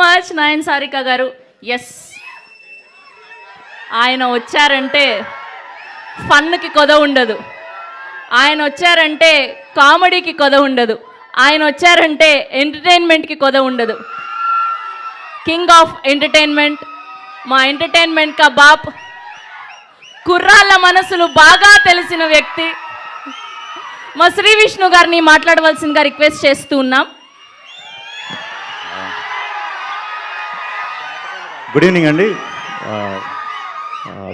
Much Nayan Sarika గారు. Yes, ఆయన వచ్చారంటే ఫన్కి కొద ఉండదు, ఆయన వచ్చారంటే కామెడీకి కొద ఉండదు, ఆయన వచ్చారంటే ఎంటర్టైన్మెంట్కి కొద ఉండదు. కింగ్ ఆఫ్ ఎంటర్టైన్మెంట్, మా ఎంటర్టైన్మెంట్ కా బాప్, కుర్రాళ్ళ మనసులు బాగా తెలిసిన వ్యక్తి మా శ్రీ విష్ణు గారిని మాట్లాడవలసిందిగా రిక్వెస్ట్ చేస్తూ ఉన్నాం. గుడ్ ఈవినింగ్ అండి.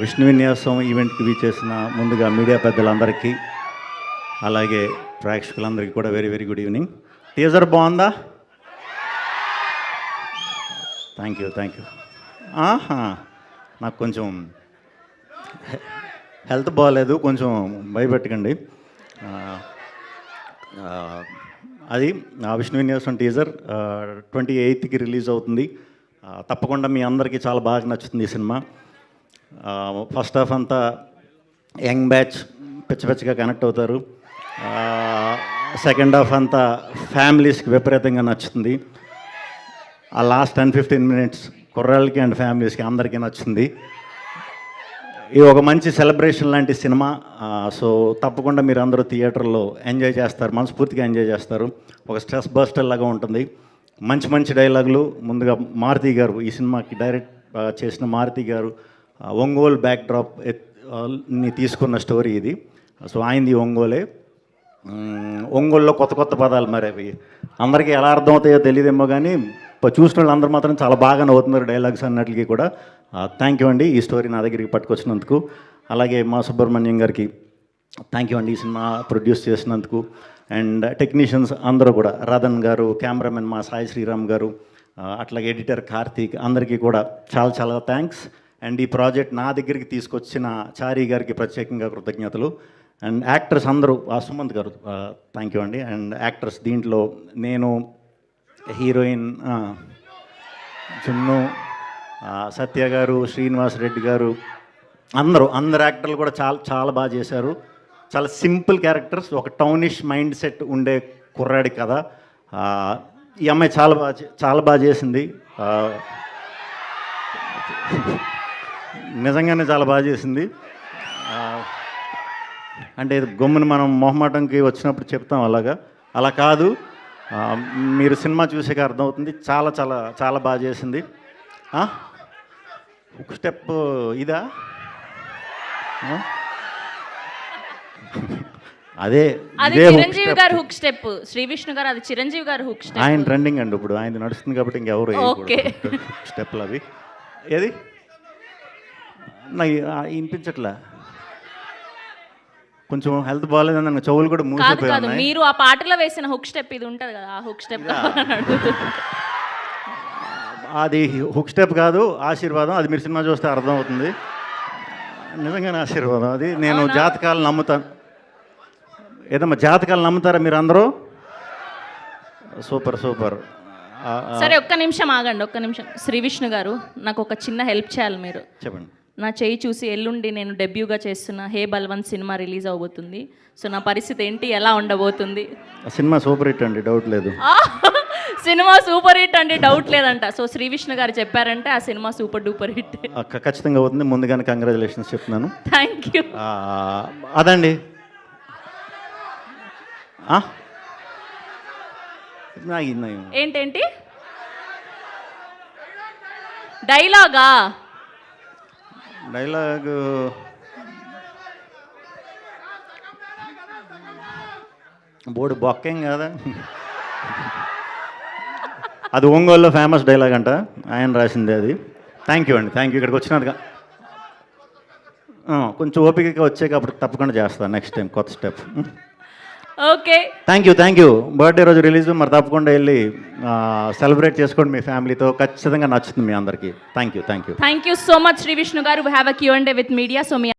విష్ణు విన్యాసం ఈవెంట్కి వీచేసిన ముందుగా మీడియా పెద్దలందరికీ, అలాగే ప్రేక్షకులందరికీ కూడా very very good evening. Teaser బాగుందా? Thank you. నాకు కొంచెం హెల్త్ బాగాలేదు, కొంచెం భయపెట్టకండి. అది విష్ణు విన్యాసం టీజర్ 28కి రిలీజ్ అవుతుంది. తప్పకుండా మీ అందరికీ చాలా బాగా నచ్చుతుంది ఈ సినిమా. ఫస్ట్ హాఫ్ అంతా యంగ్ బ్యాచ్ పిచ్చగా కనెక్ట్ అవుతారు. సెకండ్ హాఫ్ అంతా ఫ్యామిలీస్కి విపరీతంగా నచ్చుతుంది. ఆ లాస్ట్ 10-15 మినిట్స్ కుర్రాళ్ళకి అండ్ ఫ్యామిలీస్కి అందరికీ నచ్చుతుంది. ఇది ఒక మంచి సెలబ్రేషన్ లాంటి సినిమా. సో తప్పకుండా మీరు అందరూ థియేటర్లో ఎంజాయ్ చేస్తారు, మనస్ఫూర్తిగా ఎంజాయ్ చేస్తారు. ఒక స్ట్రెస్ బస్టర్ లాగా ఉంటుంది. మంచి డైలాగులు. ముందుగా మారుతి గారు, ఈ సినిమాకి డైరెక్ట్ చేసిన మారుతి గారు ఒంగోలు బ్యాక్డ్రాప్ ని తీసుకున్న స్టోరీ ఇది. సో ఆయనది ఒంగోలే. ఒంగోలులో కొత్త పదాలు, మరి అవి అందరికీ ఎలా అర్థమవుతాయో తెలియదేమో, కానీ చూసిన వాళ్ళు అందరూ మాత్రం చాలా బాగా నవ్వుతున్నారు డైలాగ్స్ అన్నట్లకి కూడా. థ్యాంక్ యూ అండి ఈ స్టోరీ నా దగ్గరికి పట్టుకొచ్చినందుకు. అలాగే మా సుబ్రహ్మణ్యం గారికి థ్యాంక్ యూ అండి ఈ సినిమా ప్రొడ్యూస్ చేసినందుకు. అండ్ టెక్నీషియన్స్ అందరూ కూడా, రాధన్ గారు, కెమెరామెన్ మా సాయి శ్రీరామ్ గారు, అట్లాగే ఎడిటర్ కార్తీక్, అందరికీ కూడా చాలా థ్యాంక్స్. అండ్ ఈ ప్రాజెక్ట్ నా దగ్గరికి తీసుకొచ్చిన చారీ గారికి ప్రత్యేకంగా కృతజ్ఞతలు. అండ్ యాక్టర్స్ అందరూ, సుమంత్ గారు థ్యాంక్ యూ అండి. అండ్ యాక్టర్స్ దీంట్లో నేను, హీరోయిన్ చున్ను, సత్య గారు, శ్రీనివాస్ రెడ్డి గారు, అందరూ యాక్టర్లు కూడా చాలా బాగా చేశారు. చాలా సింపుల్ క్యారెక్టర్స్, ఒక టౌనిష్ మైండ్ సెట్ ఉండే కుర్రాడి కథ. ఈ అమ్మాయి చాలా బాగా చేసింది. నిజంగానే చాలా బాగా చేసింది. అంటే గమ్మున మనం మొహమాటంకి వచ్చినప్పుడు చెప్తాం, అలా కాదు. మీరు సినిమా చూసాక అర్థమవుతుంది. చాలా బాగా చేసింది. ఒక స్టెప్ ఇదా? అదే చిరంజీవి గారు హుక్ స్టెప్, శ్రీ విష్ణు గారు అది చిరంజీవి గారు హుక్ స్టెప్. ఆయన ట్రెండింగ్ అండి ఇప్పుడు, ఆయన నడుస్తుంది కాబట్టి ఇంకెవరు స్టెప్లు అవి. ఏది నాకు వినిపించట్లా, కొంచెం హెల్త్ బాగాలేదని నన్ను చెవులు కూడా మూసిపోయాను. మీరు ఆ పాటలో వేసిన హుక్ స్టెప్ ఇది ఉంటుంది కదా, ఆ హుక్ స్టెప్ అది హుక్ స్టెప్ కాదు, ఆశీర్వాదం. అది మీరు సినిమా చూస్తే అర్థం అవుతుంది. నిజంగానే ఆశీర్వాదం అది. నేను జాతకాలు నమ్ముతాను. ఏదమ్మా జాతకాలు నమ్ముతారా మీరు అందరూ? సూపర్. సరే ఒక్క నిమిషం ఆగండి, ఒక్క నిమిషం. శ్రీ విష్ణు గారు, నాకు ఒక చిన్న హెల్ప్ చేయాలి మీరు. చెప్పండి. నా చేయి చూసి ఎల్లుండి నేను డెబ్యూగా చేస్తున్న హే బల్వంత్ సినిమా రిలీజ్ అవబోతుంది. సో నా పరిస్థితి ఏంటి, ఎలా ఉండబోతుంది? సినిమా సూపర్ హిట్ అండి, డౌట్ లేదు. సినిమా సూపర్ హిట్ అండి, డౌట్ లేదంట. సో శ్రీ విష్ణు గారు చెప్పారంటే ఆ సినిమా సూపర్ డూపర్ హిట్ ఖచ్చితంగా అవుతుంది. ముందుగానే కంగ్రాచులేషన్స్ చెప్తున్నాను. Thank you. అదండి. ఏంటేంటి డైలాగు బోర్డు బొక్కేం కదా, అది ఒంగోలులో ఫేమస్ డైలాగ్ అంట, ఆయన రాసింది అది. థ్యాంక్ యూ అండి, థ్యాంక్ యూ. ఇక్కడికి వచ్చినందుగా కొంచెం ఓపికగా వచ్చాక అప్పుడు తప్పకుండా చేస్తాను నెక్స్ట్ టైం కొత్త step. Okay, thank you. Birthday రోజు రిలీజ్, మరి తప్పకుండా వెళ్ళి సెలబ్రేట్ చేసుకోండి మీ ఫ్యామిలీతో. ఖచ్చితంగా నచ్చుతుంది మీ అందరికీ. Thank you so much Sri Vishnu garu. We have a Q&A with media. So me